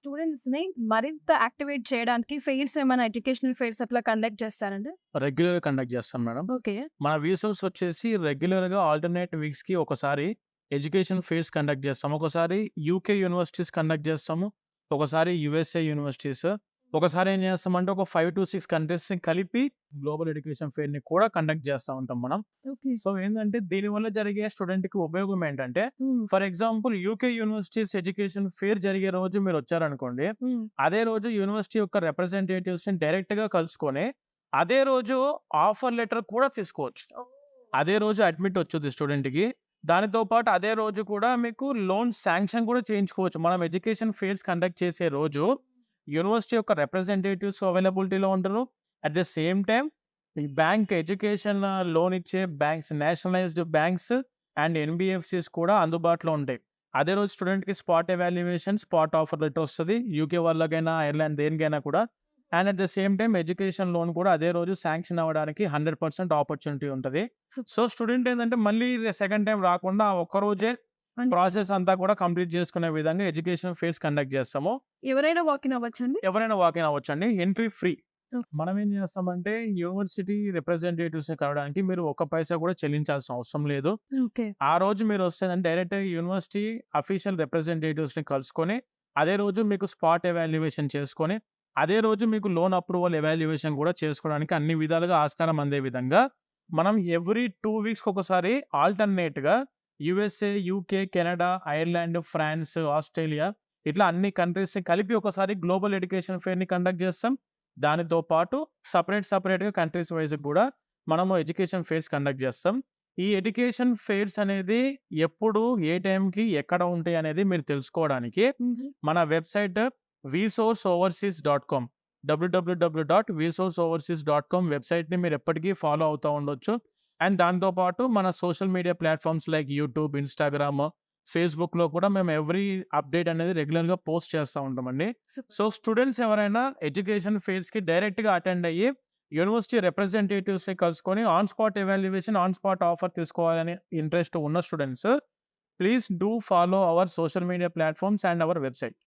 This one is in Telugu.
స్టూడెంట్స్‌ని మరింత యాక్టివేట్ చేయడానికి ఫెయిర్స్ ఏమైనా ఎడ్యుకేషనల్ ఫెయిర్స్ అట్లా కండక్ట్ చేస్తారండి? రెగ్యులర్‌గా కండక్ట్ చేస్తాం మేడం. ఓకే. మన వీసోర్స్ వచ్చేసి రెగ్యులర్‌గా ఆల్టర్‌నేట్ వీక్స్‌కి ఒకసారి ఎడ్యుకేషన్ ఫెయిర్స్ కండక్ట్ చేస్తాం. ఒకసారి యూకే యూనివర్సిటీస్ కండక్ట్ చేస్తాము. ఒకసారి యూఎస్ఏ యూనివర్సిటీస్. ఒకసారి ఏం చేస్తామంటే ఒక 5-6 కంట్రీస్‌ని కలిపి గ్లోబల్ ఎడ్యుకేషన్ ఫెయిర్‌ని కూడా కండక్ట్ చేస్తా ఉంటాం మనం. ఓకే. సో ఏందంటే దీనివల్ల జరిగే స్టూడెంట్‌కి ఉపయోగం ఏంటంటే, హ్మ్. For example UK universities education fair జరిగే రోజు మీరొచ్చారనుకోండి, హ్మ్. అదే రోజు యూనివర్సిటీ యొక్క రిప్రజెంటేటివ్స్‌ని డైరెక్ట్‌గా కలుసుకొని, అదే రోజు ఆఫర్ లెటర్ కూడా తీసుకోవచ్చు. అదే రోజు అడ్మిట్ వచ్చుద్ది స్టూడెంట్‌కి. దానితో పాటు అదే రోజు కూడా మీకు లోన్ శాంక్షన్ కూడా చేయించుకోవచ్చు. మనం ఎడ్యుకేషన్ ఫెయిర్స్ కండక్ట్ చేసే రోజు యూనివర్సిటీ యొక్క రిప్రజెంటేటివ్స్ అవైలబిలిటీలో ఉంటారు. అట్ ద సేమ్ టైమ్ ఈ బ్యాంక్ ఎడ్యుకేషన్ లోన్ ఇచ్చే బ్యాంక్స్, నేషనలైజ్డ్ బ్యాంక్స్ అండ్ ఎన్‌బీఎఫ్‌సిస్ కూడా అందుబాటులో ఉంటాయి. అదే రోజు స్టూడెంట్‌కి spot evaluation, spot offer letter వస్తది. యూకే వాళ్ళకైనా, ఐర్లాండ్ దేనికైనా కూడా. And at the same time education loan కూడా అదే రోజు శాంక్షన్ అవ్వడానికి 100% ఆపర్చునిటీ ఉంటది. సో, స్టూడెంట్ ఏందంటే మళ్ళీ సెకండ్ టైమ్ రాకుండా ఆ ఒక్కరోజే అంటే ప్రాసెస్ అంతా కూడా కంప్లీట్ చేసుకునే విధంగా ఎడ్యుకేషన్ ఫెయిర్స్ కండక్ట్ చేస్తాము. ఎవరైనా వాకిన్ అవ్వచ్చండి? ఎవరైనా వాకిన్ అవ్వచ్చండి. Entry free. ఓహ్! మనం ఏం చేస్తామంటే యూనివర్సిటీ రిప్రజెంటేటివ్స్‌ని కలవడానికి మీరు ఒక్క పైసా కూడా చెల్లించాల్సిన అవసరం లేదు. ఓకే. ఆ రోజు మీరొస్తేనంటే డైరెక్ట్‌గా యూనివర్సిటీ అఫీషియల్ రిప్రజెంటేటివ్స్‌ని కలుసుకొని, అదే రోజు మీకు స్పాట్ ఎవాల్యుయేషన్ చేసుకొని, అదే రోజు మీకు లోన్ అప్రూవల్ ఎవాల్యుయేషన్ కూడా చేసుకోవడానికి అన్ని విధాలుగా ఆస్కారం అందే విధంగా, మనం ఎవ్రీ 2 వీక్స్‌కొకసారి ఆల్టర్‌నేట్‌గా USA, UK, Canada, Ireland, France, Australia ఇట్లా అన్ని కంట్రీస్‌ని కలిపి ఒకసారి గ్లోబల్ ఎడ్యుకేషన్ ఫెయిర్‌ని కండక్ట్ చేస్తాం. దానితో పాటు సెపరేట్‌గా కంట్రీస్ వైస్‌గా కూడా మనము ఎడ్యుకేషన్ ఫెయిర్స్ కండక్ట్ చేస్తాం. ఈ ఎడ్యుకేషన్ ఫెయిర్స్ అనేది ఎప్పుడు, ఏ టైంకి, ఎక్కడ ఉంటాయి అనేది మీరు తెలుసుకోవడానికి హుహు. మన వెబ్‌సైట్ vsourceoverseas.com www.vsourceoverseas.com వెబ్‌సైట్‌ని మీరు ఎప్పటికీ ఫాలో అవుతా ఉండొచ్చు. అండ్ దాంతో పాటు మన social media platforms like YouTube, Instagram, ఫేస్‌బుక్‌లో కూడా మేము ఎవ్రీ అప్డేట్ అనేది రెగ్యులర్‌గా పోస్ట్ చేస్తా ఉంటామండి. సూపర్. సో, స్టూడెంట్స్ ఎవరైనా ఎడ్యుకేషన్ ఫెయిర్స్‌కి డైరెక్ట్‌గా అటెండ్ అయ్యి యూనివర్సిటీ రిప్రజెంటేటివ్స్‌ని కలుసుకొని on spot evaluation, on spot offer తీసుకోవాలని ఇంట్రెస్ట్ ఉన్న students please do follow our social media platforms and our website.